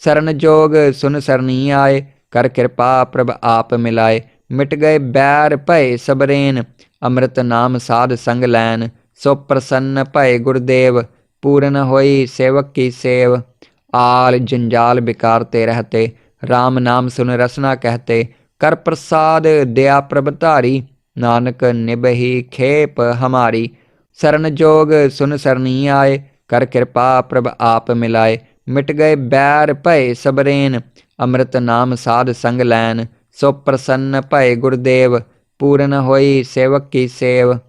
सरन जोग सुन सरनी आए, कर कृपा प्रभ आप मिलाए। मिट गए बैर भय सबरेन, अमृत नाम साध संग लैन। सो प्रसन्न भय गुरुदेव, पूरन होई सेवक की सेव। आल जंजाल बिकारते रहते, राम नाम सुन रसना कहते। कर प्रसाद दया प्रभ धारी, नानक निबही खेप हमारी। सरन जोग सुन सरनी आए, कर कृपा प्रभ आप मिलाए। मिट गए बैर भय सबरेन, अमृत नाम साध संग लैन। सो प्रसन्न भय गुरुदेव, पूरन होई सेवक की सेव।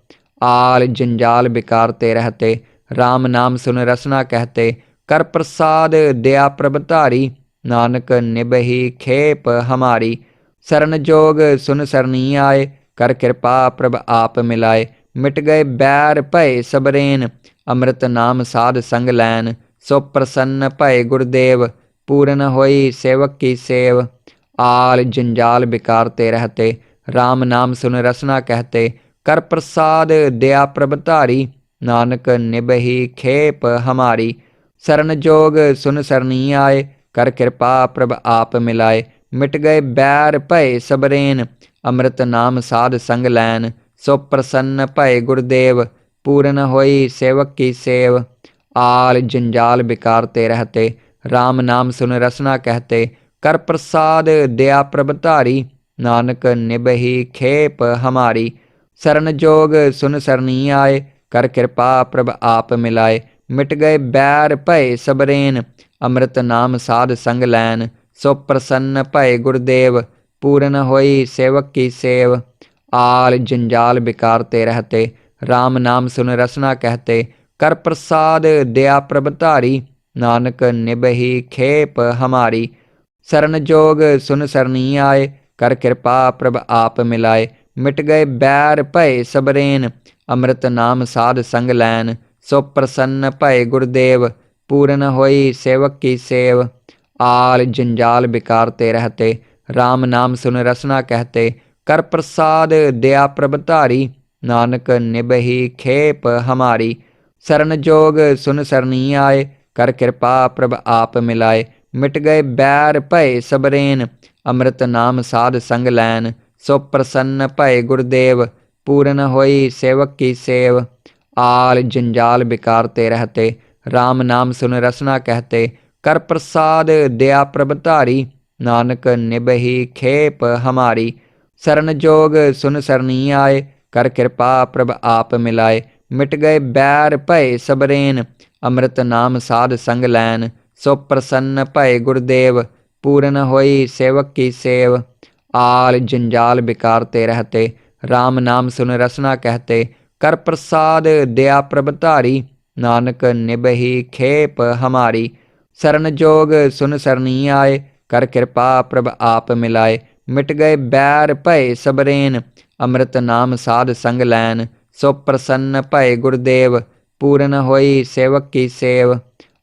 आल जंजाल बिकारते रहते, राम नाम सुन रसना कहते। कर प्रसाद दया प्रभ धारी, नानक निबही खेप हमारी। सरन जोग सुन सरनी आए, कर कृपा प्रभ आप मिलाए। मिट गए बैर भय सबरेन, अमृत नाम साध संग लैन। सो प्रसन्न भय गुरुदेव, पूरन होई सेवक की सेव। आल जंजाल बिकारते रहते, राम नाम सुन रसना कहते। कर प्रसाद दया प्रभ धारी, नानक निबही खेप हमारी। सरन जोग सुन सरनी आए, कर कृपा प्रभ आप मिलाए। मिट गए बैर भय सबरेन, अमृत नाम साध संग लैन। सो प्रसन्न भय गुरुदेव, पूरन होई सेवक की सेव। आल जंजाल बिकारते रहते, राम नाम सुन रसना कहते। कर प्रसाद दया प्रभ धारी, नानक निबही खेप हमारी। सरन जोग सुन सरनी आए, कर कृपा प्रभ आप मिलाए। मिट गए बैर भय सबरेन, अमृत नाम साध संग लैन। सो प्रसन्न भय गुरुदेव, पूरन होई सेवक की सेव। आल जंजाल बिकारते रहते, राम नाम सुन रसना कहते। कर प्रसाद दया प्रभ धारी, नानक निबही खेप हमारी। सरन जोग सुन सरनी आए, कर कृपा प्रभ आप मिलाए। मिट गए बैर भय सबरेन, अमृत नाम साध संग लैन। सो प्रसन्न भय गुरुदेव, पूरन होई सेवक की सेव। आल जंजाल बिकारते रहते, राम नाम सुन रसना कहते। कर प्रसाद दया प्रभ धारी, नानक निबही खेप हमारी। सरन जोग सुन सरनी आए, कर कृपा प्रभ आप मिलाए। मिट गए बैर भय सबरेन, अमृत नाम साध संग लैन। सो प्रसन्न भय गुरुदेव, पूरन होई सेवक की सेव। आल जंजाल बिकारते रहते, राम नाम सुन रसना कहते। कर प्रसाद दया प्रभ धारी, नानक निबही खेप हमारी। सरन जोग सुन सरनी आए, कर कृपा प्रभ आप मिलाए। मिट गए बैर भय सबरेन, अमृत नाम साध संग लैन। सो प्रसन्न भय गुरुदेव, पूरन होई सेवक की सेव। आल जंजाल बिकारते रहते, राम नाम सुन रसना कहते। कर प्रसाद दया प्रभ धारी, नानक निबही खेप हमारी। सरन जोग सुन सरनी आए, कर कृपा प्रभ आप मिलाए। मिट गए बैर भय सबरेन, अमृत नाम साध संग लैन। सो प्रसन्न भय गुरुदेव, पूरन होई सेवक की सेव।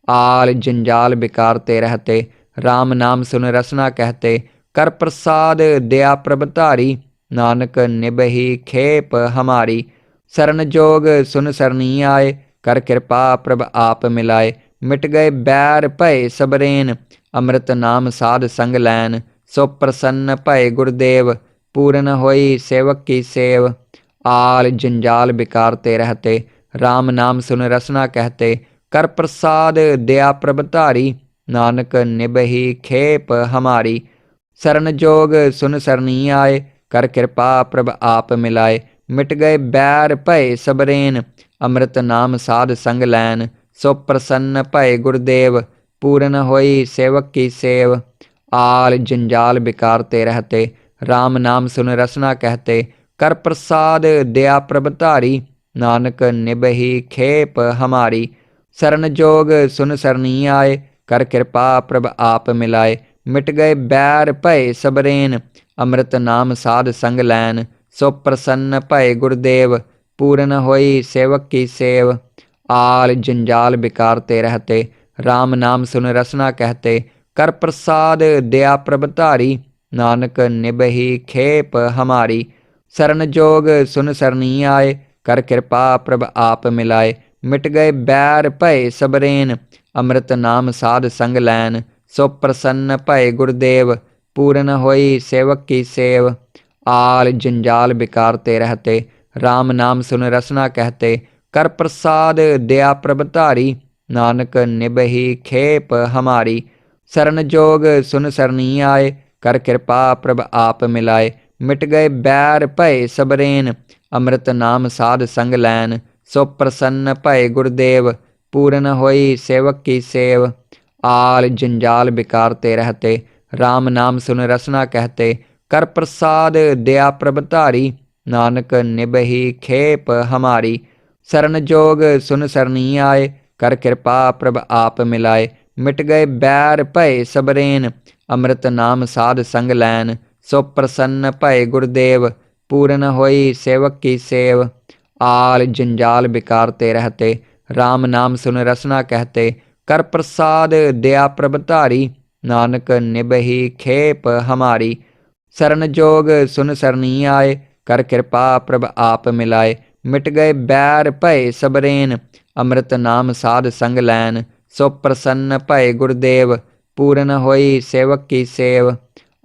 आल जंजाल बिकारते रहते, राम नाम सुन रसना कहते। कर प्रसाद दया प्रभ धारी, नानक निबही खेप हमारी। सरन जोग सुन सरनी आए, कर कृपा प्रभ आप मिलाए। मिट गए बैर भय सबरेन, अमृत नाम साध संग लैन। सो प्रसन्न भय गुरुदेव, पूरन होई सेवक की सेव। आल जंजाल बिकारते रहते, राम नाम सुन रसना कहते। कर प्रसाद दया प्रभ धारी, नानक निबही खेप हमारी। सरन जोग सुन सरनी आए, कर कृपा प्रभ आप मिलाए। मिट गए बैर भय सबरेन, अमृत नाम साध संग लैन। सो प्रसन्न भय गुरुदेव, पूरन होई सेवक की सेव। आल जंजाल बिकारते रहते, राम नाम सुन रसना कहते। कर प्रसाद दया प्रभ धारी, नानक निबही खेप हमारी। सरन जोग सुन सरनी आए, कर कृपा प्रभ आप मिलाए। मिट गए बैर भय सबरेन, अमृत नाम साध संग लैन। सो प्रसन्न भय गुरुदेव, पूरन होई सेवक की सेव। आल जंजाल बिकारते रहते, राम नाम सुन रसना कहते। कर प्रसाद दया प्रभ धारी, नानक निबही खेप हमारी। सरन जोग सुन सरनी आए, कर कृपा प्रभ आप मिलाए। मिट गए बैर भय सबरेन, अमृत नाम साध संग लैन। सो प्रसन्न भय गुरुदेव, पूरन होई सेवक की सेव। आल जंजाल विकार ते रहते, राम नाम सुन रसना कहते। कर प्रसाद दया प्रभ धारी, नानक निबहि खेप हमारी। शरण जोग सुन सरनी आए, कर कृपा प्रभ आप मिलाए। मिट गए बैर भय सबरेन, अमृत नाम साध संग लैन। सो प्रसन्न भय गुरुदेव, पूरन होई सेवक की सेव। आल जंजाल विकार ते रहते, राम नाम सुन रसना कहते। कर प्रसाद दया प्रभ धारी, नानक निबहि खेप हमारी। शरण जोग सुन सरनी आए, कर कृपा प्रभ आप मिलाए। मिट गए बैर भय सबरेन, अमृत नाम साध संग लैन। सो प्रसन्न भय गुरुदेव, पूरन होई सेवक की सेव। आल जंजाल विकार ते रहते, राम नाम सुन रसना कहते। कर प्रसाद दया प्रभ धारी, नानक निबहि खेप हमारी। शरण जोग सुन सरनी आए, कर कृपा प्रभ आप मिलाए। मिट गए बैर भय सबरेन, अमृत नाम साध संग लैन। सो प्रसन्न भय गुरुदेव, पूरन होई सेवक की सेव।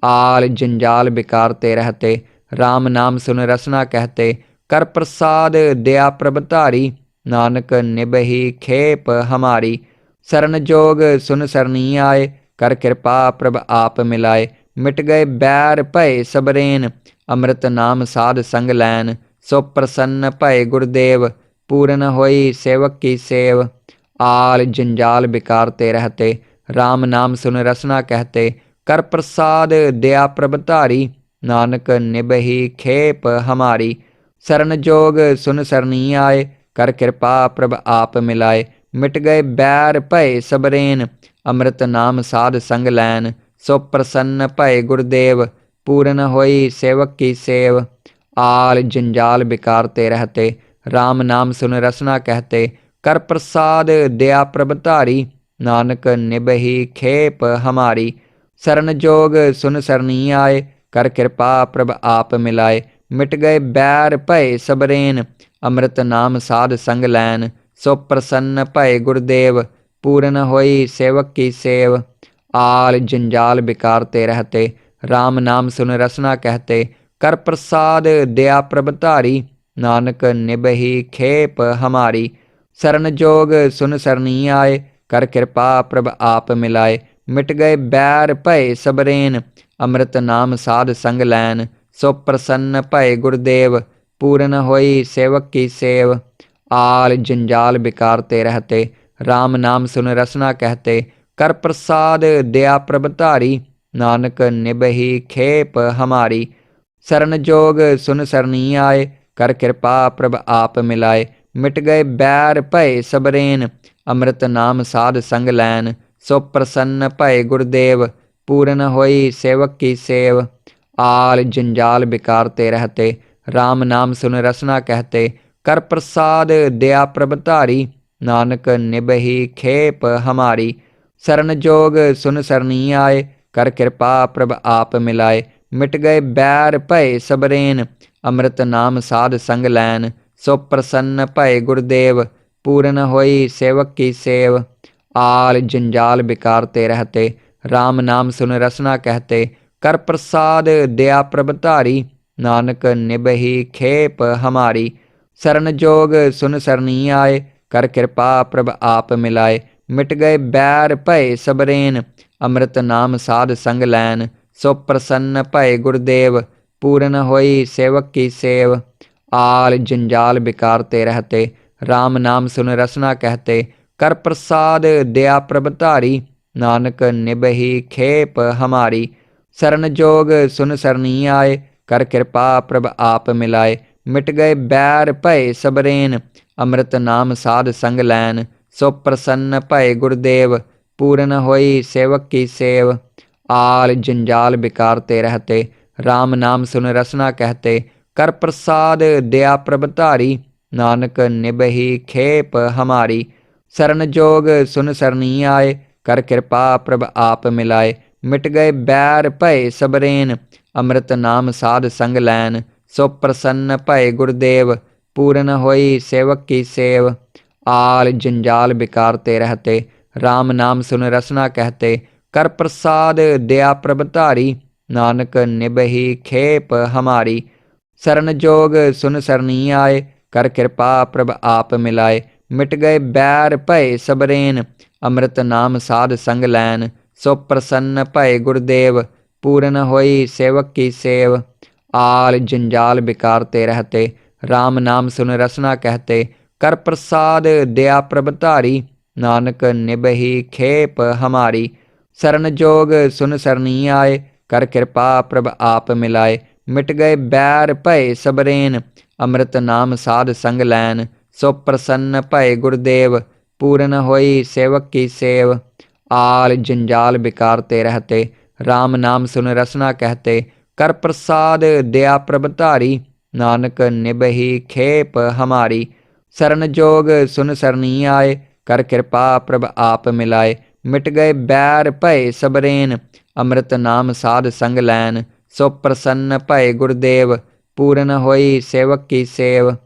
आल जंजाल विकार ते रहते, राम नाम सुन रसना कहते। कर प्रसाद दया प्रभ धारी, नानक निबहि खेप हमारी। शरण जोग सुन सरनी आए, कर कृपा प्रभ आप मिलाए। मिट गए बैर भय सबरेन, अमृत नाम साध संग लैन। सो प्रसन्न भय गुरुदेव, पूरन होई सेवक की सेव। आल जंजाल विकार ते रहते, राम नाम सुन रसना कहते। कर प्रसाद दया प्रभ धारी, नानक निबहि खेप हमारी। शरण जोग सुन सरनी आए, कर कृपा प्रभ आप मिलाए। मिट गए बैर भय सबरेन, अमृत नाम साध संग लैन। सो प्रसन्न भय गुरुदेव, पूरन होई सेवक की सेव। आल जंजाल विकार ते रहते, राम नाम सुन रसना कहते। कर प्रसाद दया प्रभ धारी, नानक निबहि खेप हमारी। शरण जोग सुन सरनी आए, कर कृपा प्रभ आप मिलाए। मिट गए बैर भय सबरेन, अमृत नाम साध संग लैन। सो प्रसन्न भय गुरुदेव, पूरन होई सेवक की सेव। आल जंजाल विकार ते रहते, राम नाम सुन रसना कहते। कर प्रसाद दया प्रभ धारी, नानक निबहि खेप हमारी। शरण जोग सुन सरनी आए, कर कृपा प्रभ आप मिलाए। मिट गए बैर भय सबरेन, अमृत नाम साध संग लैन। सो प्रसन्न भय गुरुदेव, पूरन होई सेवक की सेव। आल जंजाल विकार ते रहते, राम नाम सुन रसना कहते। कर प्रसाद दया प्रभ धारी, नानक निबहि खेप हमारी। शरण जोग सुन सरनी आए, कर कृपा प्रभ आप मिलाए। मिट गए बैर भय सबरेन, अमृत नाम साध संग लैन। सो प्रसन्न भय गुरुदेव, पूरन होई सेवक की सेव। आल जंजाल विकार ते रहते, राम नाम सुन रसना कहते। कर प्रसाद दया प्रभ धारी, नानक निबहि खेप हमारी। शरण जोग सुन सरनी आए, कर कृपा प्रभ आप मिलाए। मिट गए बैर भय सबरेन, अमृत नाम साध संग लैन। सो प्रसन्न भय गुरुदेव, पूरन होई सेवक की सेव। आल जंजाल विकार ते रहते, राम नाम सुन रसना कहते। कर प्रसाद दया प्रभ धारी, नानक निबहि खेप हमारी। शरण जोग सुन सरनी आए, कर कृपा प्रभ आप मिलाए। मिट गए बैर भय सबरेन, अमृत नाम साध संग लैन। सो प्रसन्न भय गुरुदेव, पूरन होई सेवक की सेव। आल जंजाल विकार ते रहते, राम नाम सुन रसना कहते। कर प्रसाद दया प्रभ धारी, नानक निबहि खेप हमारी। शरण जोग सुन सरनी आए, कर कृपा प्रभ आप मिलाए। मिट गए बैर भय सबरेन, अमृत नाम साध संग लैन। सो प्रसन्न भय गुरुदेव, पूरन होई सेवक की सेव। आल जंजाल विकार ते रहते, राम नाम सुन रसना कहते। कर प्रसाद दया प्रभ धारी, नानक निबहि खेप हमारी। शरण जोग सुन सरनी आए, कर कृपा प्रभ आप मिलाए। मिट गए बैर भय सबरेन, अमृत नाम साध संग लैन। सो प्रसन्न भय गुरुदेव, पूरन होई सेवक की सेव। आल जंजाल विकार ते रहते, राम नाम सुन रसना कहते। कर प्रसाद दया प्रभ धारी, नानक निबहि खेप हमारी। सरन जोग सुन सरनी आए, कर कृपा प्रभ आप मिलाए। मिट गए बैर भय सबरेन, अमृत नाम साध संग लैन। सो प्रसन्न भय गुरुदेव, पूरन होई सेवक की सेव। आल जंजाल बिकारते रहते, राम नाम सुन रसना कहते। कर प्रसाद दया प्रभ धारी, नानक निबहि खेप हमारी। सरन जोग सुन सरनी आए, कर कृपा प्रभ आप मिलाए। मिट गए बैर भय सबरेन, अमृत नाम साध संग लैन। सो प्रसन्न भय गुरुदेव, पूरन होई सेवक की सेव। आल जंजाल बिकारते रहते, राम नाम सुन रसना कहते। कर प्रसाद दया प्रभ धारी, नानक निबहि खेप हमारी। सरन जोग सुन सरनी आए, कर कृपा प्रभ आप मिलाए। मिट गए बैर भय सबरेन, अमृत नाम साध संग लैन। सो प्रसन्न भय गुरुदेव, पूरन होई सेवक की सेव।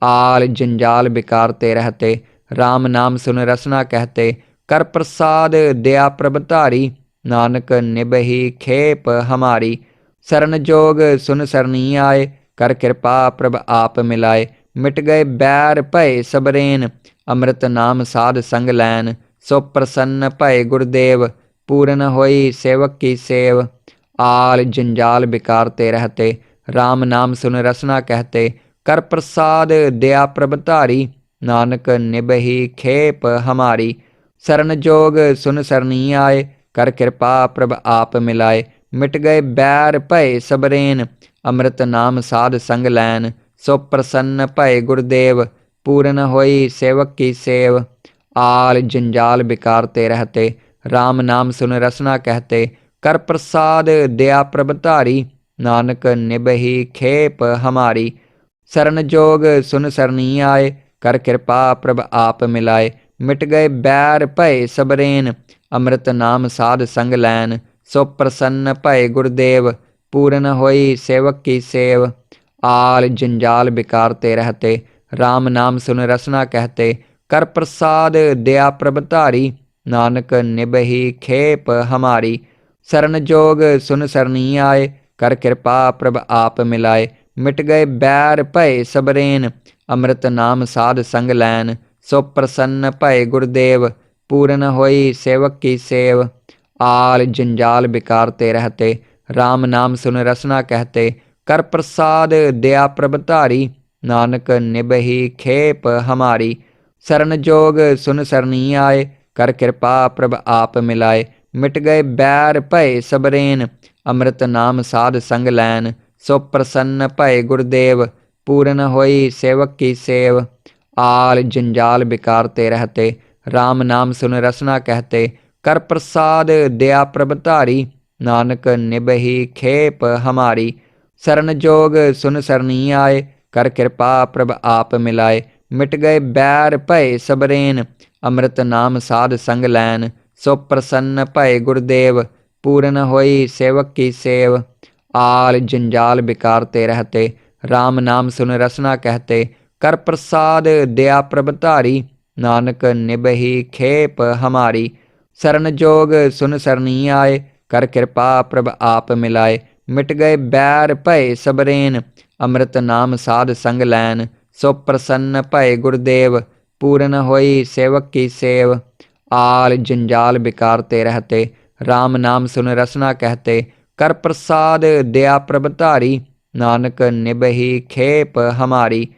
आल जंजाल बिकारते रहते, राम नाम सुन रसना कहते। कर प्रसाद दया प्रभ धारी, नानक निबहि खेप हमारी। सरन जोग सुन सरनी आए, कर कृपा प्रभ आप मिलाए। मिट गए बैर भय सबरेन, अमृत नाम साध संग लैन। सो प्रसन्न भय गुरुदेव, पूरन होई सेवक की सेव। आल जंजाल बिकारते रहते, राम नाम सुन रसना कहते। कर प्रसाद दया प्रभ धारी, नानक निबहि खेप हमारी। सरन जोग सुन सरनी आए, कर कृपा प्रभ आप मिलाए। मिट गए बैर भय सबरेन, अमृत नाम साध संग लैन। सो प्रसन्न भय गुरुदेव, पूरन होई सेवक की सेव। आल जंजाल बिकारते रहते, राम नाम सुन रसना कहते। कर प्रसाद दया प्रभ धारी, नानक निबहि खेप हमारी। सरन जोग सुन सरनी आए, कर कृपा प्रभ आप मिलाए। मिट गए बैर भय सबरेन, अमृत नाम साध संग लैन। सो प्रसन्न भय गुरुदेव, पूरन होई सेवक की सेव। आल जंजाल बिकारते रहते, राम नाम सुन रसना कहते। कर प्रसाद दया प्रभ धारी, नानक निबहि खेप हमारी। सरन जोग सुन सरनी आए, कर कृपा प्रभ आप मिलाए। मिट गए बैर भय सबरेन, अमृत नाम साध संग लैन। सो प्रसन्न भय गुरुदेव, पूरन होई सेवक की सेव। आल जंजाल बिकारते रहते, राम नाम सुन रसना कहते। कर प्रसाद दया प्रभ धारी, नानक निबहि खेप हमारी। सरन जोग सुन सरनी आए, कर कृपा प्रभ आप मिलाए। मिट गए बैर भय सबरेन, अमृत नाम साध संग लैन। सो प्रसन्न भय गुरुदेव, पूरन होई सेवक की सेव। आल जंजाल बिकारते रहते, राम नाम सुन रसना कहते। कर प्रसाद दया प्रभ धारी, नानक निबहि खेप हमारी। सरन जोग सुन सरनी आए, कर कृपा प्रभ आप मिलाए। मिट गए बैर भय सबरेन, अमृत नाम साध संग लैन। सो प्रसन्न भय गुरुदेव, पूरन होई सेवक की सेव। आल जंजाल बिकारते रहते, राम नाम सुन रसना कहते। कर प्रसाद दया प्रभ धारी, नानक निबहि खेप हमारी। सरन जोग सुन सरनी आए, कर कृपा प्रभ आप मिलाए। मिट गए बैर भय सबरेन, अमृत नाम साध संग लैन। सो प्रसन्न भय गुरुदेव, पूरन होई सेवक की सेव। आल जंजाल बिकारते रहते, राम नाम सुन रसना कहते। कर प्रसाद दया प्रभ धारी, नानक निबहि खेप हमारी।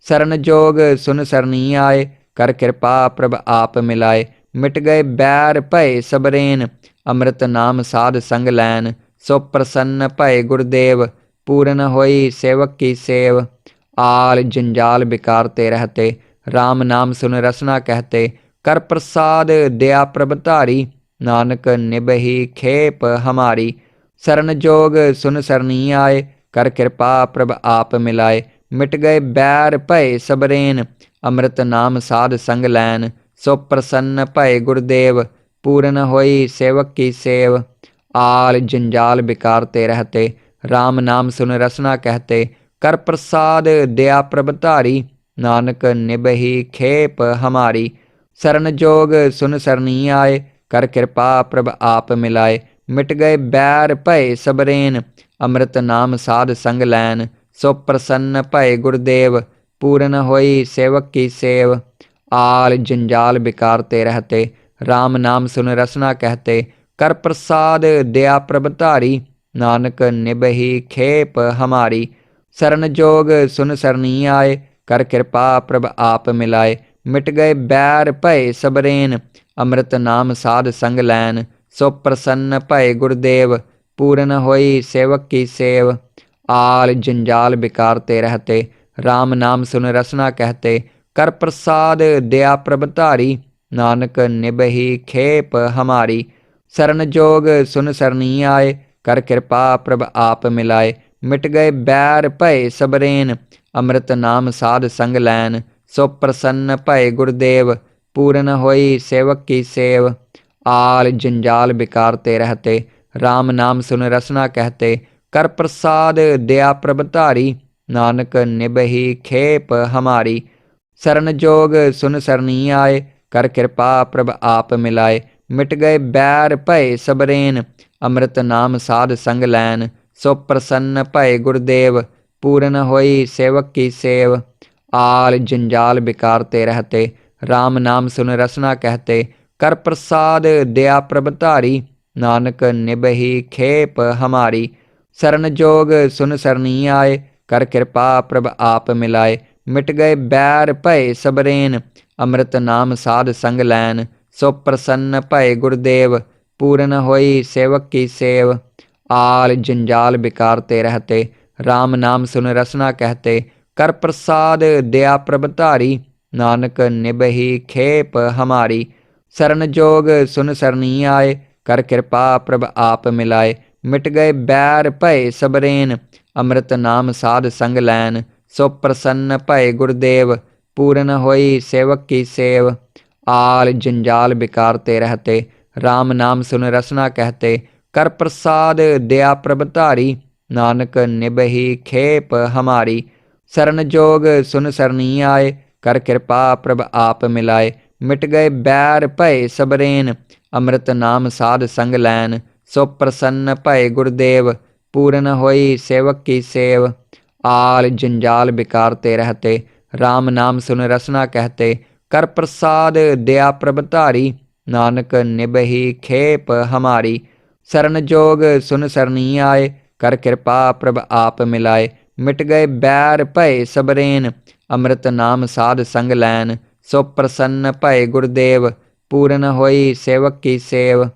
सरन जोग सुन सरनी आए, कर कृपा प्रभ आप मिलाए। मिट गए बैर भय सबरेन, अमृत नाम साध संग लैन। सो प्रसन्न भय गुरुदेव, पूरन होई सेवक की सेव। आल जंजाल बिकारते रहते, राम नाम सुन रसना कहते। कर प्रसाद दया प्रभ धारी, नानक निबहि खेप हमारी। सरन जोग सुन सरनी आए, कर कृपा प्रभ आप मिलाए। मिट गए बैर भय सबरेन, अमृत नाम साध संग लैन। सो प्रसन्न भय गुरुदेव, पूरन होई सेवक की सेव। आल जंजाल बिकारते रहते, राम नाम सुन रसना कहते। कर प्रसाद दया प्रभ धारी, नानक निबहि खेप हमारी। सरन जोग सुन सरनी आए, कर कृपा प्रभ आप मिलाए। मिट गए बैर भय सबरेन, अमृत नाम साध संग लैन। सो प्रसन्न भय गुरुदेव, पूरन होई सेवक की सेव। आल जंजाल बिकारते रहते, राम नाम सुन रसना कहते। कर प्रसाद दया प्रभ धारी, नानक निबही खेप हमारी। सरन जोग सुन सरनी आए, कर कृपा प्रभ आप मिलाए। मिट गए बैर भय सबरेन, अमृत नाम साध संग लैन। सो प्रसन्न भय गुरुदेव, पूरन होई सेवक की सेव। आल जंजाल बिकारते रहते, राम नाम सुन रसना कहते। कर प्रसाद दया प्रभ धारी, नानक निबही खेप हमारी। सरन जोग सुन सरनी आए, कर कृपा प्रभ आप मिलाए। मिट गए बैर भय सबरेन, अमृत नाम साध संग लैन। सो प्रसन्न भय गुरुदेव, पूरन होई सेवक की सेव। आल जंजाल बिकारते रहते, राम नाम सुन रसना कहते। कर प्रसाद दया प्रभ धारी, नानक निबही खेप हमारी। सरन जोग सुन सरनी आए, कर कृपा प्रभ आप मिलाए। मिट गए बैर भय सबरेन, अमृत नाम साध संग लैन। सो प्रसन्न भय गुरुदेव, पूरन होई सेवक की सेव। आल जंजाल बिकारते रहते, राम नाम सुन रसना कहते। कर प्रसाद दया प्रभ धारी, नानक निबही खेप हमारी। सरन जोग सुन सरनी आए, कर कृपा प्रभ आप मिलाए। मिट गए बैर भय सबरेन, अमृत नाम साध संग लैन। सो प्रसन्न भय गुरुदेव, पूरन होई सेवक की सेव। आल जंजाल बिकारते रहते, राम नाम सुन रसना कहते। कर प्रसाद दया प्रभ धारी, नानक निबही खेप हमारी। सरन जोग सुन सरनी आए, कर कृपा प्रभ आप मिलाए। मिट गए बैर भय सबरेन, अमृत नाम साध संग लैन। सो प्रसन्न भय गुरुदेव, पूरन होई सेवक की सेव। आल जंजाल बिकारते रहते, राम नाम सुन रसना कहते। कर प्रसाद दया प्रभ धारी, नानक निबही खेप हमारी। सरन जोग सुन सरनी आए, कर कृपा प्रभ आप मिलाए। मिट गए बैर भय सबरेन, अमृत नाम साध संग लैन। सो प्रसन्न भय गुरुदेव, पूरन होई सेवक की सेव। आल जंजाल बिकारते रहते, राम नाम सुन रसना कहते। कर प्रसाद दया प्रभ धारी, नानक निबही खेप हमारी। सरन जोग सुन सरनी आए, कर कृपा प्रभ आप मिलाए। मिट गए बैर भय सबरेन, अमृत नाम साध संग लैन। सो प्रसन्न भय गुरुदेव, पूरन होई सेवक की सेव।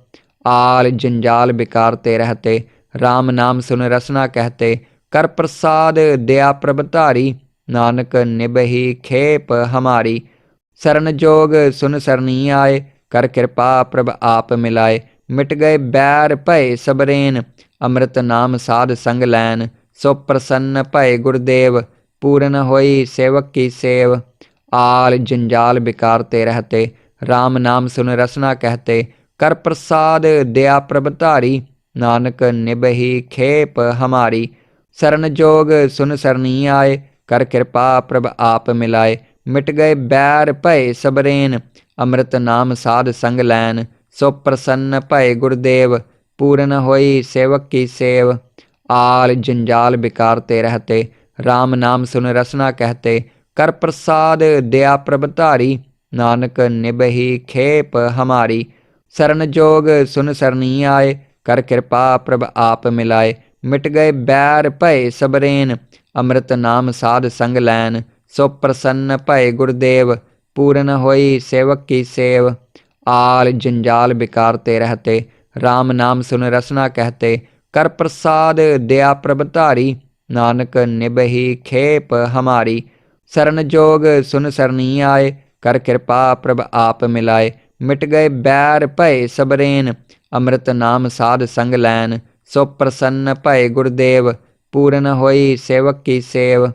आल जंजाल बिकारते रहते, राम नाम सुन रसना कहते। कर प्रसाद दया प्रभ धारी, नानक निबही खेप हमारी। सरन जोग सुन सरनी आए, कर कृपा प्रभ आप मिलाए। मिट गए बैर भय सबरेन, अमृत नाम साध संग लैन। सो प्रसन्न भय गुरुदेव, पूरन होई सेवक की सेव। आल जंजाल बिकारते रहते, राम नाम सुन रसना कहते। कर प्रसाद दया प्रभ धारी, नानक निबही खेप हमारी। सरन जोग सुन सरनी आए, कर कृपा प्रभ आप मिलाए। मिट गए बैर भय सबरेन, अमृत नाम साध संग लैन। सो प्रसन्न भय गुरुदेव, पूरन होई सेवक की सेव। आल जंजाल बिकारते रहते, राम नाम सुन रसना कहते। कर प्रसाद दया प्रभ धारी, नानक निबही खेप हमारी। सरन जोग सुन सरनी आए, कर कृपा प्रभ आप मिलाए। मिट गए बैर भय सबरेन, अमृत नाम साध संग लैन। सो प्रसन्न भय गुरुदेव, पूरन होई सेवक की सेव। आल जंजाल बिकारते रहते, राम नाम सुन रसना कहते। कर प्रसाद दया प्रभ धारी, नानक निबही खेप हमारी। सरन जोग सुन सरनी आए, कर कृपा प्रभ आप मिलाए। मिट गए बैर भय सबरेन, अमृत नाम साध संग लैन। सो प्रसन्न भय गुरुदेव, पूरन होई सेवक की सेव।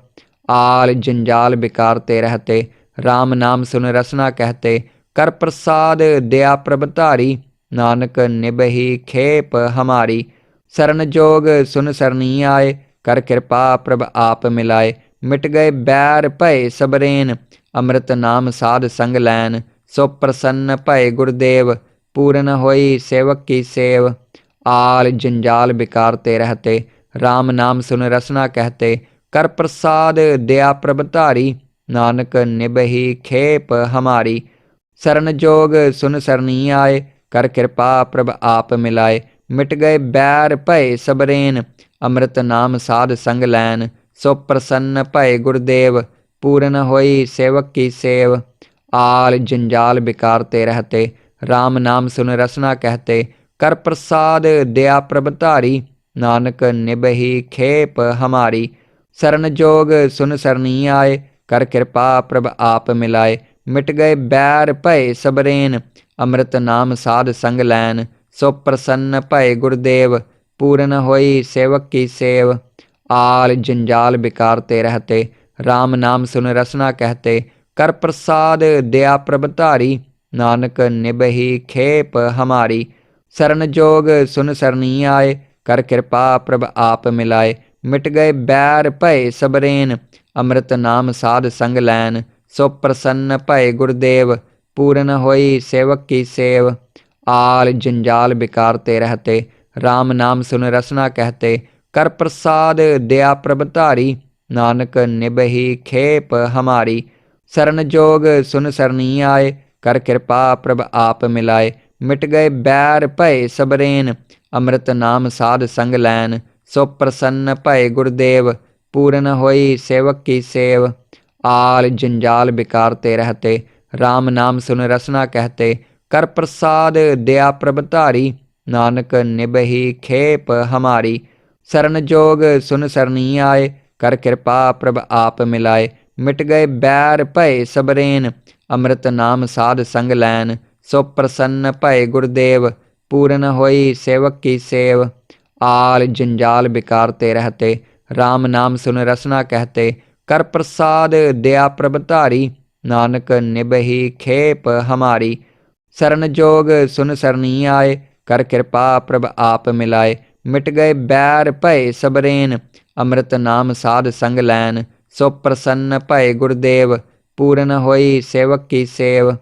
आल जंजाल बिकारते रहते, राम नाम सुन रसना कहते। कर प्रसाद दया प्रभ धारी, नानक निबही खेप हमारी। सरन जोग सुन सरनी आए, कर कृपा प्रभ आप मिलाए। मिट गए बैर भय सबरेन, अमृत नाम साध संग लैन। सो प्रसन्न भय गुरुदेव, पूरन होई सेवक की सेव। आल जंजाल बिकार ते रहते, राम नाम सुन रसना कहते। कर प्रसाद दया प्रभ धारी, नानक निबही खेप हमारी। सरन जोग सुन सरनी आए, कर कृपा प्रभ आप मिलाए। मिट गए बैर भय सबरेन, अमृत नाम साध संग लैन। सो प्रसन्न भय गुरुदेव, पूरन होई सेवक की सेव। आल जंजाल बिकार ते रहते, राम नाम सुन रसना कहते। कर प्रसाद दया प्रभ धारी, नानक निबही खेप हमारी। सरन जोग सुन सरनी आए, कर कृपा प्रभ आप मिलाए। मिट गए बैर भय सबरेन, अमृत नाम साध संग लैन। सो प्रसन्न भय गुरुदेव, पूरन होई सेवक की सेव। आल जंजाल बिकार ते रहते, राम नाम सुन रसना कहते। कर प्रसाद दया प्रभ धारी, नानक निबही खेप हमारी। सरन जोग सुन सरनी आए, कर कृपा प्रभ आप मिलाए। मिट गए बैर भय सबरेन, अमृत नाम साध संग लैन। सो प्रसन्न भय गुरुदेव, पूरन होई सेवक की सेव। आल जंजाल बिकार ते रहते, राम नाम सुन रसना कहते। कर प्रसाद दया प्रभ धारी, नानक निबही खेप हमारी। सरन जोग सुन सरनी आए, कर कृपा प्रभ आप मिलाए। मिट गए बैर भय सबरेन, अमृत नाम साध संग लैन। सो प्रसन्न भय गुरुदेव, पूरन होई सेवक की सेव। आल जंजाल बिकार ते रहते, राम नाम सुन रसना कहते। कर प्रसाद दया प्रभ धारी, नानक निबही खेप हमारी। सरन जोग सुन सरनी आए, कर कृपा प्रभ आप मिलाए। मिट गए बैर भय सबरेन, अमृत नाम साध संग लैन। सो प्रसन्न भय गुरुदेव, पूरन होई सेवक की सेव। आल जंजाल बिकार ते रहते, राम नाम सुन रसना कहते। कर प्रसाद दया प्रभ धारी, नानक निबही खेप हमारी। सरन जोग सुन सरनी आए, कर कृपा प्रभ आप मिलाए। मिट गए बैर भय सबरेन, अमृत नाम साध संग लैन। सो प्रसन्न भय गुरुदेव, पूरन होई सेवक की सेव।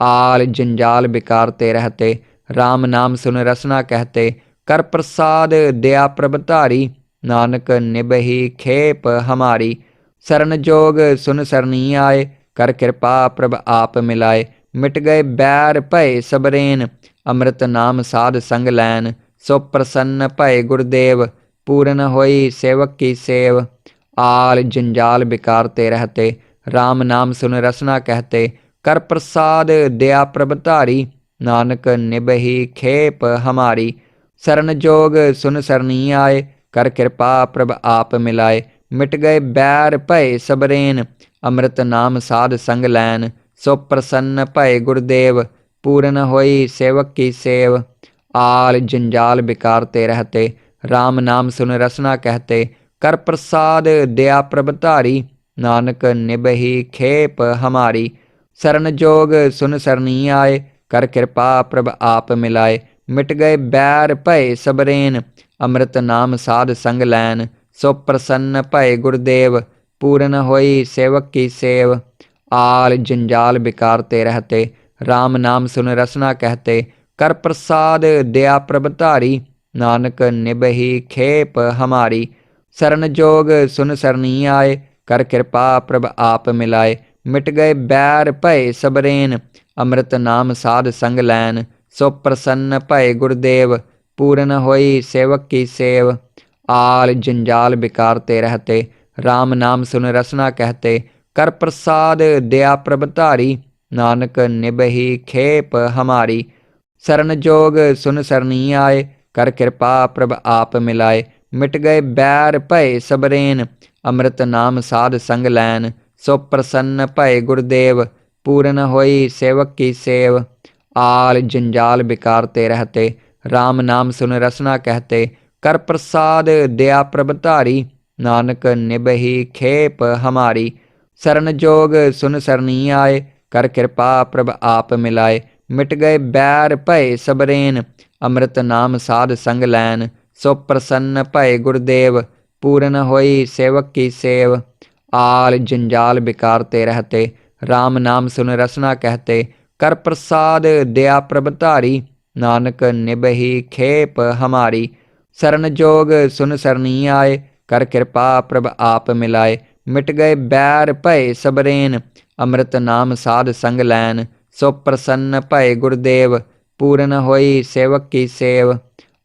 आल जंजाल बिकार ते रहते, राम नाम सुन रसना कहते। कर प्रसाद दया प्रभ धारी, नानक निबही खेप हमारी। सरन जोग सुन सरनी आए, कर कृपा प्रभ आप मिलाए। मिट गए बैर भय सबरेन, अमृत नाम साध संग लैन। सो प्रसन्न भय गुरुदेव, पूरन होई सेवक की सेव। आल जंजाल बिकार ते रहते, राम नाम सुन रसना कहते। कर प्रसाद दया प्रभ धारी, नानक निबही खेप हमारी। सरन जोग सुन सरनी आए, कर कृपा प्रभ आप मिलाए। मिट गए बैर भय सबरेन, अमृत नाम साध संग लैन। सो प्रसन्न भय गुरुदेव, पूरन होई सेवक की सेव। आल जंजाल बिकार ते रहते, राम नाम सुन रसना कहते। कर प्रसाद दया प्रभ धारी, नानक निबही खेप हमारी। सरन जोग सुन सरनी आए, कर कृपा प्रभ आप मिलाए। मिट गए बैर भय सबरेन, अमृत नाम साध संग लैन। सो प्रसन्न भय गुरुदेव, पूरन होई सेवक की सेव। आल जंजाल बिकार ते रहते, राम नाम सुन रसना कहते। कर प्रसाद दया प्रभ धारी, नानक निबही खेप हमारी। सरन जोग सुन सरनी आए, कर कृपा प्रभ आप मिलाए। मिट गए बैर भय सबरेन, अमृत नाम साध संग लैन। सो प्रसन्न भय गुरुदेव, पूरन होई सेवक की सेव। आल जंजाल बिकार ते रहते, राम नाम सुन रसना कहते। कर प्रसाद दया प्रभ धारी, नानक निबही खेप हमारी। सरन जोग सुन सरनी आए, कर कृपा प्रभ आप मिलाए। मिट गए बैर भय सबरेन, अमृत नाम साध संग लैन। सो प्रसन्न भय गुरुदेव, पूरन होई सेवक की सेव। आल जंजाल बिकार ते रहते, राम नाम सुन रसना कहते। कर प्रसाद दया प्रभ धारी, नानक निबही खेप हमारी। सरन जोग सुन सरनी आए, कर कृपा प्रभ आप मिलाए। मिट गए बैर भय सबरेन, अमृत नाम साध संग लैन। सो प्रसन्न भय गुरुदेव, पूरन होई सेवक की सेव। आल जंजाल बिकार ते रहते, राम नाम सुन रसना कहते। कर प्रसाद दया प्रभ धारी, नानक निबहि खेप हमारी। शरण जोग सुन सरनी आए, कर कृपा प्रभ आप मिलाए। मिट गए बैर भय सबरेन, अमृत नाम साध संग लैन। सो प्रसन्न भय गुरुदेव, पूरन होई सेवक की सेव।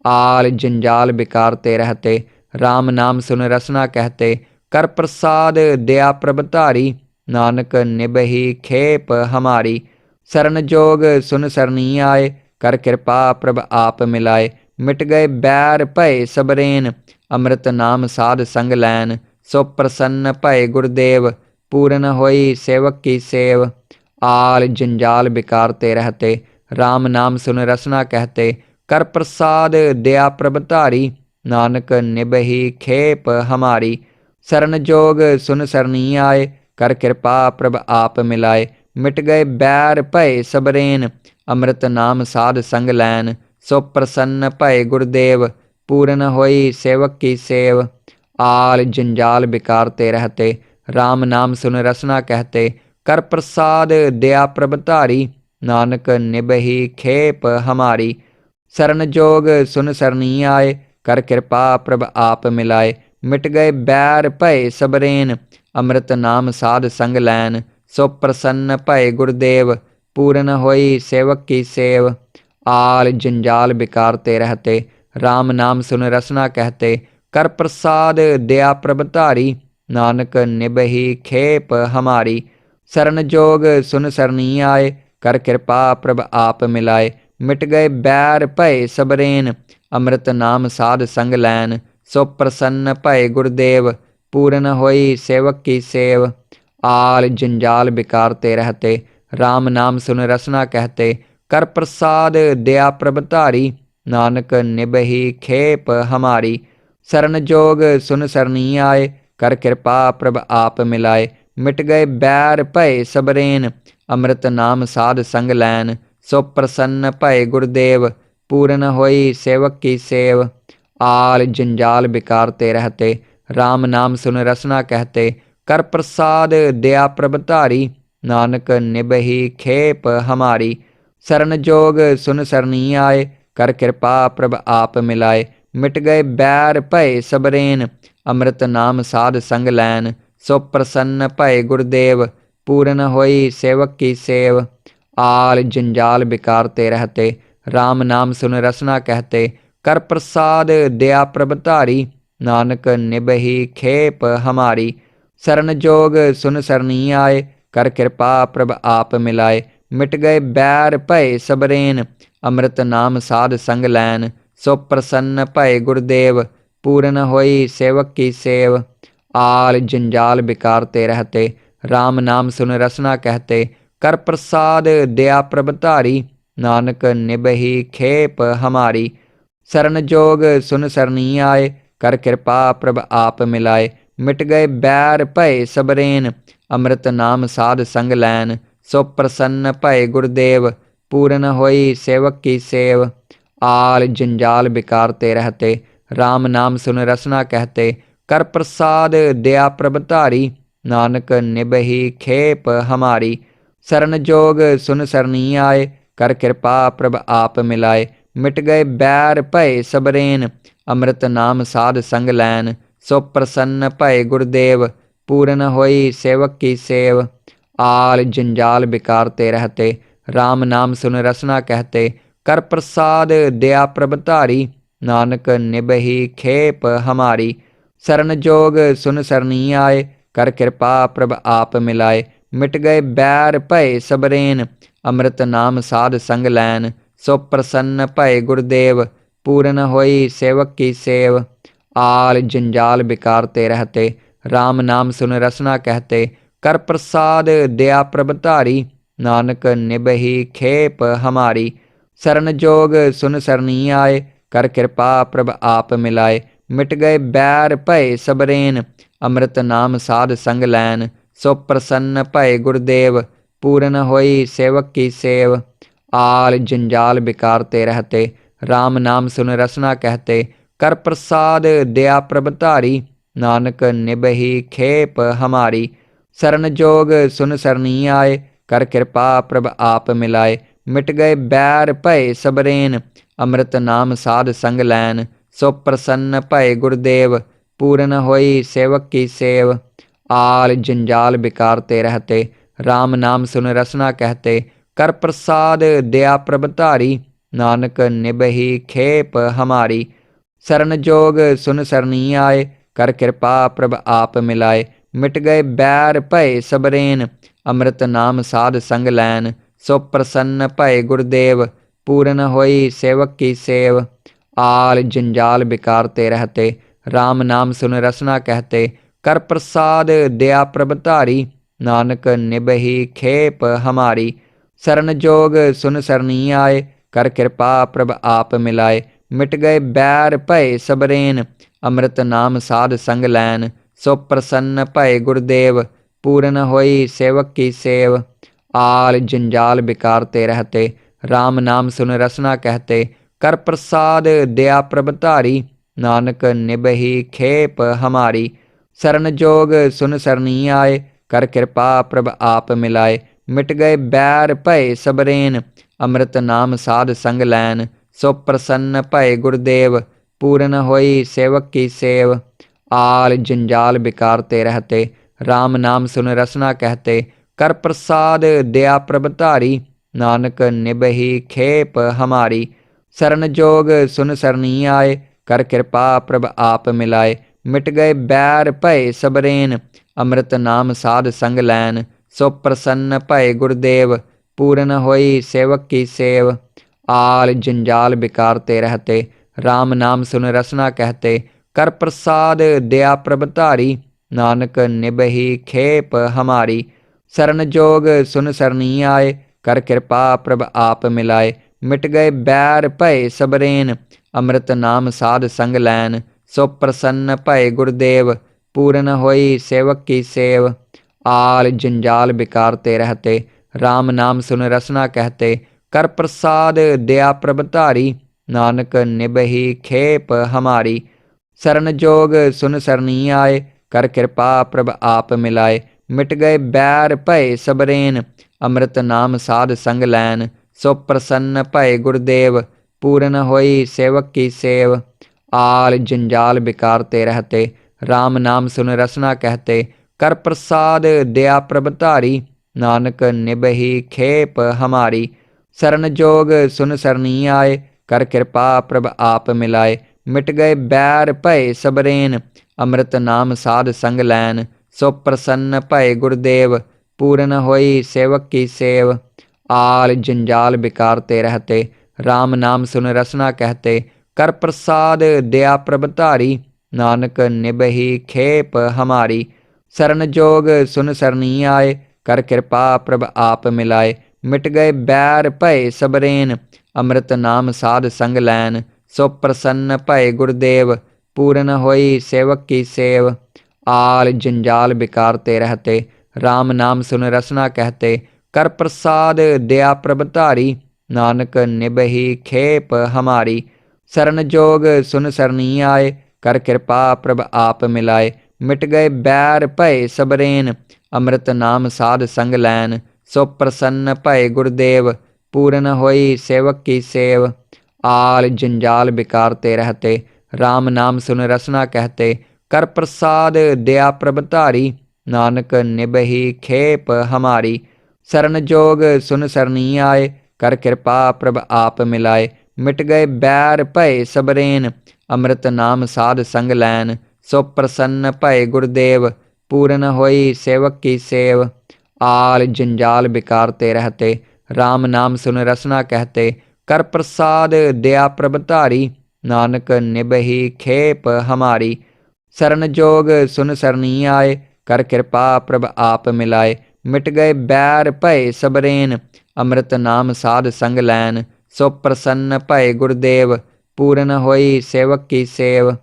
आल जंजाल बिकारते रहते, राम नाम सुन रसना कहते। कर प्रसाद दया प्रभ धारी, नानक निबहि खेप हमारी। शरण जोग सुन सरनी आए, कर कृपा प्रभ आप मिलाए। मिट गए बैर भय सबरेन, अमृत नाम साध संग लैन। सो प्रसन्न भय गुरुदेव, पूरन होई सेवक की सेव। आल जंजाल बिकारते रहते, राम नाम सुन रसना कहते। कर प्रसाद दया प्रभ धारी, नानक निबहि खेप हमारी। शरण जोग सुन सरनी आए, कर कृपा प्रभ आप मिलाए। मिट गए बैर भय सबरेन, अमृत नाम साध संग लैन। सो प्रसन्न भय गुरुदेव, पूरन होई सेवक की सेव। आल जंजाल बिकारते रहते, राम नाम सुन रसना कहते। कर प्रसाद दया प्रभ धारी, नानक निबहि खेप हमारी। शरण जोग सुन सरनी आए, कर कृपा प्रभ आप मिलाए। मिट गए बैर भय सबरेन, अमृत नाम साध संग लैन। सो प्रसन्न भय गुरुदेव, पूरन होई सेवक की सेव। आल जंजाल बिकारते रहते, राम नाम सुन रसना कहते। कर प्रसाद दया प्रभ धारी, नानक निबहि खेप हमारी। शरण जोग सुन सरनी आए, कर कृपा प्रभ आप मिलाए। मिट गए बैर भय सबरेन, अमृत नाम साध संग लैन। सो प्रसन्न भय गुरुदेव, पूरन होई सेवक की सेव। आल जंजाल बिकारते रहते, राम नाम सुन रसना कहते। कर प्रसाद दया प्रभ धारी, नानक निबहि खेप हमारी। शरण जोग सुन सरनी आए, कर कृपा प्रभ आप मिलाए। मिट गए बैर भय सबरेन, अमृत नाम साध संग लैन। सो प्रसन्न भय गुरुदेव, पूरन होई सेवक की सेव। आल जंजाल बिकारते रहते, राम नाम सुन रसना कहते। कर प्रसाद दया प्रभ धारी, नानक निबहि खेप हमारी। शरण जोग सुन सरनी आए, कर कृपा प्रभ आप मिलाए। मिट गए बैर भय सबरेन, अमृत नाम साध संग लैन। सो प्रसन्न भय गुरुदेव, पूरन होई सेवक की सेव। आल जंजाल बिकारते रहते, राम नाम सुन रसना कहते। कर प्रसाद दया प्रभ धारी, नानक निबहि खेप हमारी। शरण जोग सुन सरनी आए, कर कृपा प्रभ आप मिलाए। मिट गए बैर भय सबरेन, अमृत नाम साध संग लैन। सो प्रसन्न भय गुरुदेव, पूरन होई सेवक की सेव। आल जंजाल बिकारते रहते, राम नाम सुन रसना कहते। कर प्रसाद दया प्रभ धारी, नानक निबहि खेप हमारी। शरण जोग सुन सरनी आए, कर कृपा प्रभ आप मिलाए। मिट गए बैर भय सबरेन, अमृत नाम साध संग लैन। सो प्रसन्न भय गुरुदेव, पूरन होई सेवक की सेव। आल जंजाल बिकारते रहते, राम नाम सुन रसना कहते। कर प्रसाद दया प्रभ धारी, नानक निबहि खेप हमारी। शरण जोग सुन सरनी आए, कर कृपा प्रभ आप मिलाए। मिट गए बैर भय सबरेन, अमृत नाम साध संग लैन। सो प्रसन्न भय गुरुदेव, पूरन होई सेवक की सेव। आल जंजाल बिकारते रहते, राम नाम सुन रसना कहते। कर प्रसाद दया प्रभ धारी, नानक निबहि खेप हमारी। शरण जोग सुन सरनी आए, कर कृपा प्रभ आप मिलाए। मिट गए बैर भय सबरेन, अमृत नाम साध संग लैन। सो प्रसन्न भय गुरुदेव, पूरन होई सेवक की सेव। आल जंजाल बिकारते रहते, राम नाम सुन रसना कहते। कर प्रसाद दया प्रभ धारी, नानक निबहि खेप हमारी। शरण जोग सुन सरनी आए, कर कृपा प्रभ आप मिलाए। मिट गए बैर भय सबरेन, अमृत नाम साध संग लैन। सो प्रसन्न भय गुरुदेव, पूरन होई सेवक की सेव। आल जंजाल बिकारते रहते, राम नाम सुन रसना कहते। कर प्रसाद दया प्रभ धारी, नानक निबहि खेप हमारी। शरण जोग सुन सरनी आए, कर कृपा प्रभ आप मिलाए। मिट गए बैर भय सबरेन, अमृत नाम साध संग लैन। सो प्रसन्न भय गुरुदेव, पूरन होई सेवक की सेव। आल जंजाल बिकारते रहते, राम नाम सुन रसना कहते। कर प्रसाद दया प्रभ धारी, नानक निबही खेप हमारी। सरन जोग सुन सरनी आए, कर कृपा प्रभ आप मिलाए। मिट गए बैर भय सबरेन, अमृत नाम साध संग लैन। सो प्रसन्न भय गुरुदेव, पूरन होई सेवक की सेव। आल जंजाल बिकारते रहते, राम नाम सुन रसना कहते। कर प्रसाद दया प्रभ धारी, नानक निबही खेप हमारी। सरन जोग सुन सरनी आए, कर कृपा प्रभ आप मिलाए। मिट गए बैर भय सबरेन, अमृत नाम साध संग लैन। सो प्रसन्न भय गुरुदेव, पूरन होई सेवक की सेव। आल जंजाल बिकारते रहते, राम नाम सुन रसना कहते। कर प्रसाद दया प्रभ धारी, नानक निबही खेप हमारी। सरन जोग सुन सरनी आए, कर कृपा प्रभ आप मिलाए। मिट गए बैर भय सबरेन, अमृत नाम साध संग लैन। सो प्रसन्न भय गुरुदेव, पूरन होई सेवक की सेव। आल जंजाल बिकारते रहते, राम नाम सुन रसना कहते। कर प्रसाद दया प्रभ धारी, नानक निबही खेप हमारी। सरन जोग सुन सरनी आए, कर कृपा प्रभ आप मिलाए। मिट गए बैर भय सबरेन, अमृत नाम साध संग लैन। सो प्रसन्न भय गुरुदेव, पूरन होई सेवक की सेव। आल जंजाल बिकारते रहते, राम नाम सुन रसना कहते। कर प्रसाद दया प्रभ धारी, नानक निबही खेप हमारी। सरन जोग सुन सरनी आए, कर कृपा प्रभ आप मिलाए। मिट गए बैर भय सबरेन, अमृत नाम साध संग लैन। सो प्रसन्न भय गुरुदेव, पूरन होई सेवक की सेव। आल जंजाल बिकारते रहते, राम नाम सुन रसना कहते। कर प्रसाद दया प्रभ धारी, नानक निबही खेप हमारी। सरन जोग सुन सरनी आए, कर कृपा प्रभ आप मिलाए। मिट गए बैर भय सबरेन, अमृत नाम साध संग लैन। सो प्रसन्न भय गुरुदेव, पूरन होई सेवक की सेव। आल जंजाल बिकारते रहते, राम नाम सुन रसना कहते। कर प्रसाद दया प्रभ धारी, नानक निबही खेप हमारी। सरन जोग सुन सरनी आए, कर कृपा प्रभ आप मिलाए। मिट गए बैर भय सबरेन, अमृत नाम साध संग लैन। सो प्रसन्न भय गुरुदेव, पूरन होई सेवक की सेव। आल जंजाल बिकारते रहते, राम नाम सुन रसना कहते। कर प्रसाद दया प्रभ धारी, नानक निबही खेप हमारी। सरन जोग सुन सरनी आए, कर कृपा प्रभ आप मिलाए। मिट गए बैर भय सबरेन, अमृत नाम साध संग लैन। सो प्रसन्न भय गुरुदेव, पूरन होई सेवक की सेव। आल जंजाल बिकारते रहते, राम नाम सुन रसना कहते। कर प्रसाद दया प्रभ धारी, नानक निबही खेप हमारी। सरन जोग सुन सरनी आए, कर कृपा प्रभ आप मिलाए। मिट गए बैर भय सबरेन, अमृत नाम साध संग लैन। सो प्रसन्न भय गुरुदेव, पूरन होई सेवक की सेव। आल जंजाल बिकारते रहते, राम नाम सुन रसना कहते। कर प्रसाद दया प्रभ धारी, नानक निबही खेप हमारी। सरन जोग सुन सरनी आए, कर कृपा प्रभ आप मिलाए। मिट गए बैर भय सबरेन, अमृत नाम साध संग लैन। सो प्रसन्न भय गुरुदेव, पूरन होई सेवक की सेव। आल जंजाल बिकारते रहते, राम नाम सुन रसना कहते। कर प्रसाद दया प्रभ धारी, नानक निबही खेप हमारी। सरन जोग सुन सरनी आए, कर कृपा प्रभ आप मिलाए। मिट गए बैर भय सबरेन, अमृत नाम साध संग लैन। सो प्रसन्न भय गुरुदेव, पूरन होई सेवक की सेव।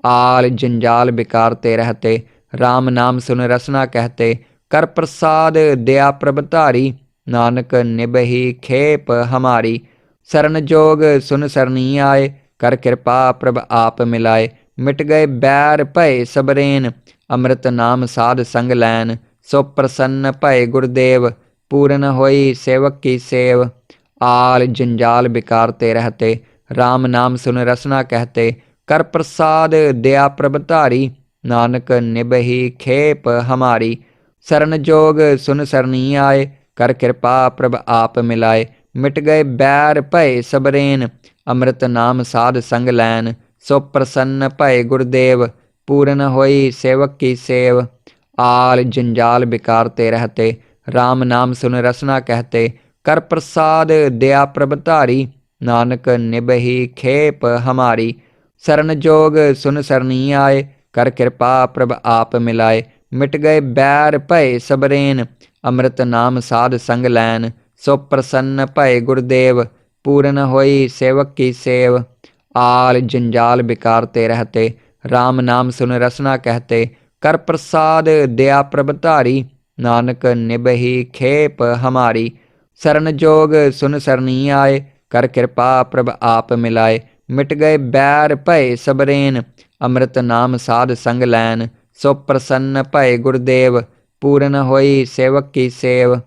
आल जंजाल बिकारते रहते, राम नाम सुन रसना कहते। कर प्रसाद दया प्रभ धारी, नानक निबही खेप हमारी। सरन जोग सुन सरनी आए, कर कृपा प्रभ आप मिलाए। मिट गए बैर भय सबरेन, अमृत नाम साध संग लैन। सो प्रसन्न भय गुरुदेव, पूरन होई सेवक की सेव। आल जंजाल विकार ते रहते, राम नाम सुन रसना कहते। कर प्रसाद दया प्रभ धारी, नानक निबहि खेप हमारी। सरन जोग सुन सरनी आए, कर कृपा प्रभ आप मिलाए। मिट गए बैर भय सबरेन, अमृत नाम साध संग लैन। सो प्रसन्न भय गुरुदेव, पूरन होई सेवक की सेव। आल जंजाल विकार ते रहते, राम नाम सुन रसना कहते। कर प्रसाद दया प्रभ धारी, नानक निबहि खेप हमारी। सरन जोग सुन सरनी आए, कर कृपा प्रभ आप मिलाए। मिट गए बैर भय सबरेन, अमृत नाम साध संग लैन। सो प्रसन्न भय गुरुदेव, पूरन होई सेवक की सेव। आल जंजाल विकार ते रहते, राम नाम सुन रसना कहते। कर प्रसाद दया प्रभ धारी, नानक निबहि खेप हमारी। सरन जोग सुन सरनी आए, कर कृपा प्रभ आप मिलाए। मिट गए बैर भय सबरेन, अमृत नाम साध संग लैन। सो प्रसन्न भय गुरुदेव, पूरन होई सेवक की सेव।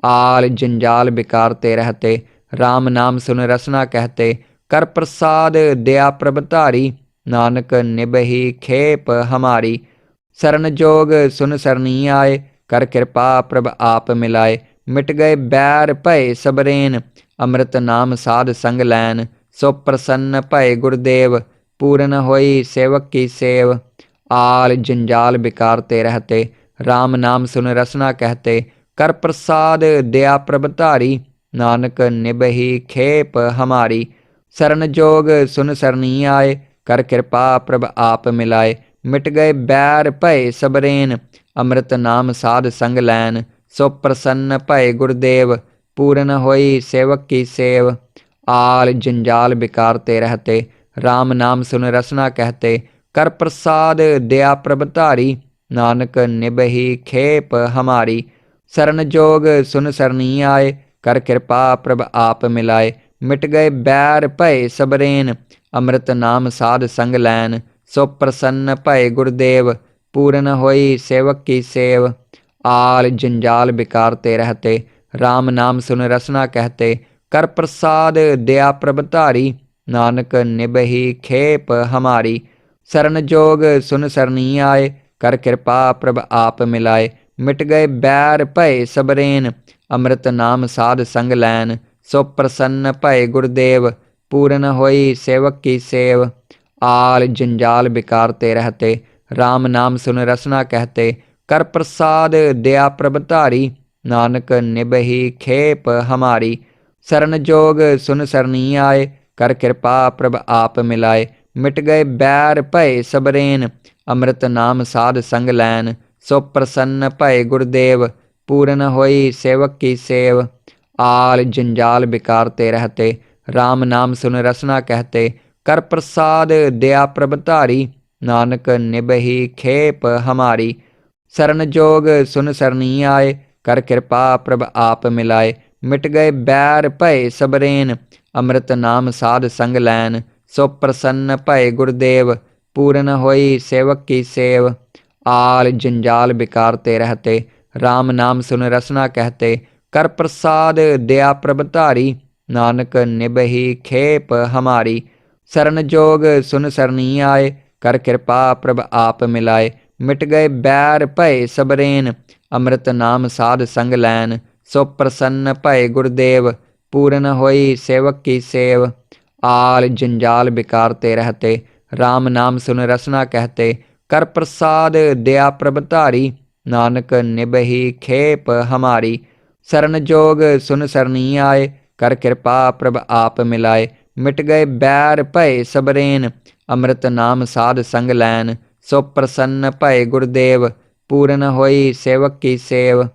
आल जंजाल विकार ते रहते, राम नाम सुन रसना कहते। कर प्रसाद दया प्रभ धारी, नानक निबहि खेप हमारी। सरन जोग सुन सरनी आए, कर कृपा प्रभ आप मिलाए। मिट गए बैर भय सबरेन, अमृत नाम साध संग लैन। सो प्रसन्न भय गुरुदेव, पूरन होई सेवक की सेव। आल जंजाल विकार ते रहते, राम नाम सुन रसना कहते। कर प्रसाद दया प्रभ धारी, नानक निबहि खेप हमारी। सरन जोग सुन सरनी आए, कर कृपा प्रभ आप मिलाए। मिट गए बैर भय सबरेन, अमृत नाम साध संग लैन। सो प्रसन्न भय गुरुदेव, पूरन होई सेवक की सेव। आल जंजाल विकार ते रहते, राम नाम सुन रसना कहते। कर प्रसाद दया प्रभ धारी, नानक निबहि खेप हमारी। सरन जोग सुन सरनी आए, कर कृपा प्रभ आप मिलाए। मिट गए बैर भय सबरेन, अमृत नाम साध संग लैन। सो प्रसन्न भय गुरुदेव, पूरन होई सेवक की सेव। आल जंजाल विकार ते रहते, राम नाम सुन रसना कहते। कर प्रसाद दया प्रभ धारी, नानक निबहि खेप हमारी। सरन जोग सुन सरनी आए, कर कृपा प्रभ आप मिलाए। मिट गए बैर भय सबरेन, अमृत नाम साध संग लैन। सो प्रसन्न भय गुरुदेव, पूरन होई सेवक की सेव। आल जंजाल विकार ते रहते, राम नाम सुन रसना कहते। कर प्रसाद दया प्रभ धारी, नानक निबहि खेप हमारी। सरन जोग सुन सरनी आए, कर कृपा प्रभ आप मिलाए। मिट गए बैर भय सबरेन, अमृत नाम साध संग लैन। सो प्रसन्न भय गुरुदेव, पूरन होई सेवक की सेव। आल जंजाल विकार ते रहते, राम नाम सुन रसना कहते। कर प्रसाद दया प्रभ धारी, नानक निबहि खेप हमारी। सरन जोग सुन सरनी आए, कर कृपा प्रभ आप मिलाए। मिट गए बैर भय सबरेन, अमृत नाम साध संग लैन। सो प्रसन्न भय गुरुदेव, पूरन होई सेवक की सेव। आल जंजाल विकार ते रहते, राम नाम सुन रसना कहते। कर प्रसाद दया प्रभ धारी, नानक निबहि खेप हमारी। सरन जोग सुन सरनी आए, कर कृपा प्रभ आप मिलाए। मिट गए बैर भय सबरेन, अमृत नाम साध संग लैन। सो प्रसन्न भय गुरुदेव, पूरन होई सेवक की सेव। आल जंजाल विकार ते रहते, राम नाम सुन रसना कहते। कर प्रसाद दया प्रभ धारी, नानक निबहि खेप हमारी। सरन जोग सुन सरनी आए, कर कृपा प्रभ आप मिलाए। मिट गए बैर भय सबरेन, अमृत नाम साध संग लैन। सो प्रसन्न भय गुरुदेव, पूरन होई सेवक की सेव।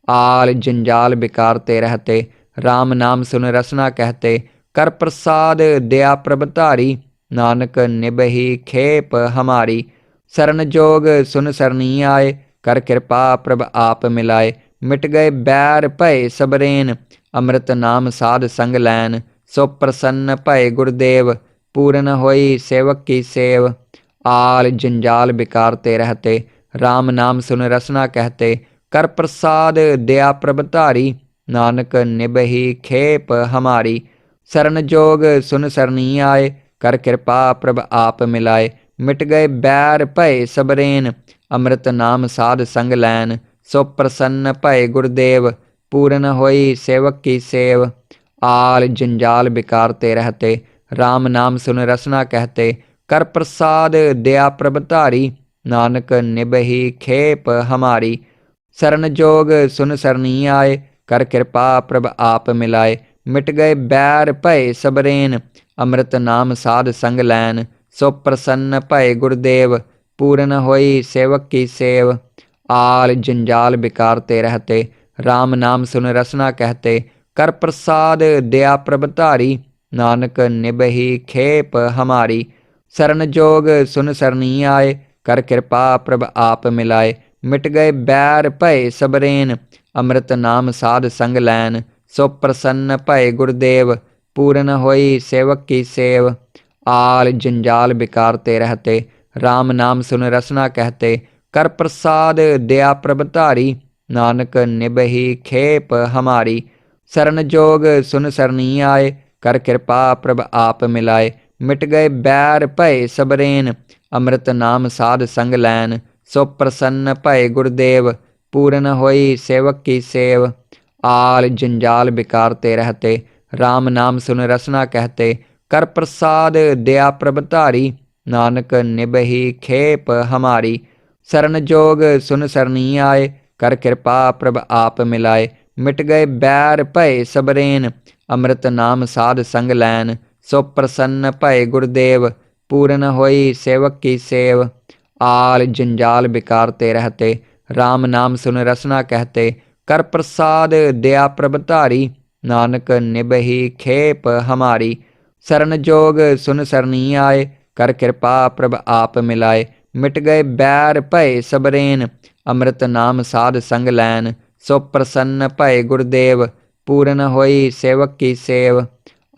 आल जंजाल विकार ते रहते, राम नाम सुन रसना कहते। कर प्रसाद दया प्रभ धारी, नानक निबहि खेप हमारी। सरन जोग सुन सरनी आए, कर कृपा प्रभ आप मिलाए। मिट गए बैर भय सबरेन, अमृत नाम साध संग लैन। सो प्रसन्न भय गुरुदेव, पूरन होई सेवक की सेव। आल जंजाल विकार ते रहते, राम नाम सुन रसना कहते। कर प्रसाद दया प्रभ धारी, नानक निबहि खेप हमारी। शरण जोग सुन सरनी आए, कर कृपा प्रभ आप मिलाए। मिट गए बैर भय सबरेन, अमृत नाम साध संग लैन। सो प्रसन्न भय गुरुदेव, पूरन होई सेवक की सेव। आल जंजाल बिकारते रहते, राम नाम सुन रसना कहते। कर प्रसाद दया प्रभ धारी, नानक निबहि खेप हमारी। शरण जोग सुन सरनी आए, कर कृपा प्रभ आप मिलाए। मिट गए बैर भय सबरेन, अमृत नाम साध संग लैन। सो प्रसन्न भय गुरुदेव, पूरन होई सेवक की सेव। आल जंजाल बिकारते रहते, राम नाम सुन रसना कहते। कर प्रसाद दया प्रभ धारी, नानक निबहि खेप हमारी। शरण जोग सुन सरनी आए, कर कृपा प्रभ आप मिलाए। मिट गए बैर भय सबरेन, अमृत नाम साध संग लैन। सो प्रसन्न भय गुरुदेव, पूरन होई सेवक की सेव। आल जंजाल बिकारते रहते, राम नाम सुन रसना कहते। कर प्रसाद दया प्रभ धारी, नानक निबहि खेप हमारी। शरण जोग सुन सरनी आए, कर कृपा प्रभ आप मिलाए। मिट गए बैर भय सबरेन, अमृत नाम साध संग लैन। सो प्रसन्न भय गुरुदेव, पूरन होई सेवक की सेव। आल जंजाल बिकारते रहते, राम नाम सुन रसना कहते। कर प्रसाद दया प्रभ धारी, नानक निबहि खेप हमारी। शरण जोग सुन सरनी आए, कर कृपा प्रभ आप मिलाए। मिट गए बैर भय सबरेन, अमृत नाम साध संग लैन। सो प्रसन्न भय गुरुदेव, पूरन होई सेवक की सेव। आल जंजाल बिकारते रहते, राम नाम सुन रसना कहते। कर प्रसाद दया प्रभ धारी, नानक निबहि खेप हमारी। शरण जोग सुन सरनी आए, कर कृपा प्रभ आप मिलाए। मिट गए बैर भय सबरेन, अमृत नाम साध संग लैन। सो प्रसन्न भय गुरुदेव, पूरन होई सेवक की सेव।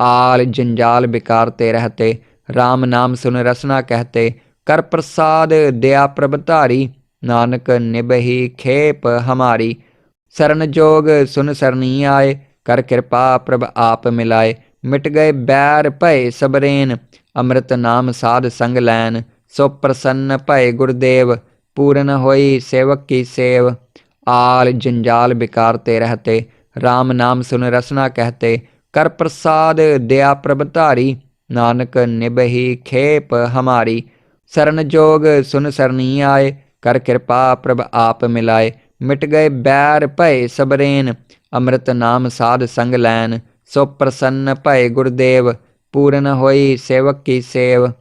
आल जंजाल बिकारते रहते, राम नाम सुन रसना कहते। कर प्रसाद दया प्रभ धारी, नानक निबहि खेप हमारी। शरण जोग सुन सरनी आए, कर कृपा प्रभ आप मिलाए। मिट गए बैर भय सबरेन, अमृत नाम साध संग लैन। सो प्रसन्न भय गुरुदेव, पूरन होई सेवक की सेव। आल जंजाल बिकारते रहते, राम नाम सुन रसना कहते। कर प्रसाद दया प्रभ धारी, नानक निबहि खेप हमारी। शरण जोग सुन सरनी आए, कर कृपा प्रभ आप मिलाए। मिट गए बैर भय सबरेन, अमृत नाम साध संग लैन। सो प्रसन्न भय गुरुदेव, पूरन होई सेवक की सेव।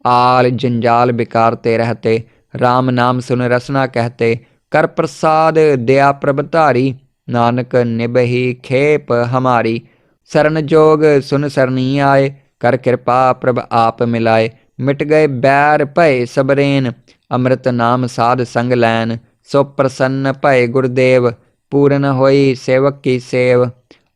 आल जंजाल बिकारते रहते, राम नाम सुन रसना कहते। कर प्रसाद दया प्रभ धारी, नानक निबहि खेप हमारी। शरण जोग सुन सरनी आए, कर कृपा प्रभ आप मिलाए। मिट गए बैर भय सबरेन, अमृत नाम साध संग लैन। सो प्रसन्न भय गुरुदेव, पूरन होई सेवक की सेव।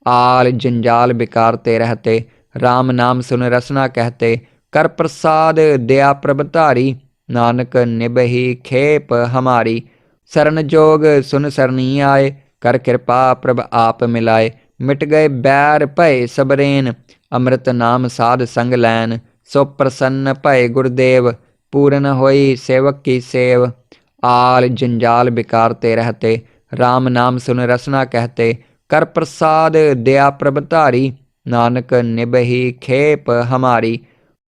आल जंजाल बिकारते रहते, राम नाम सुन रसना कहते। कर प्रसाद दया प्रभ धारी, नानक निबहि खेप हमारी। शरण जोग सुन सरनी आए, कर कृपा प्रभ आप मिलाए। मिट गए बैर भय सबरेन, अमृत नाम साध संग लैन। सो प्रसन्न भय गुरुदेव, पूरन होई सेवक की सेव। आल जंजाल बिकारते रहते, राम नाम सुन रसना कहते। कर प्रसाद दया प्रभ धारी, नानक निबहि खेप हमारी।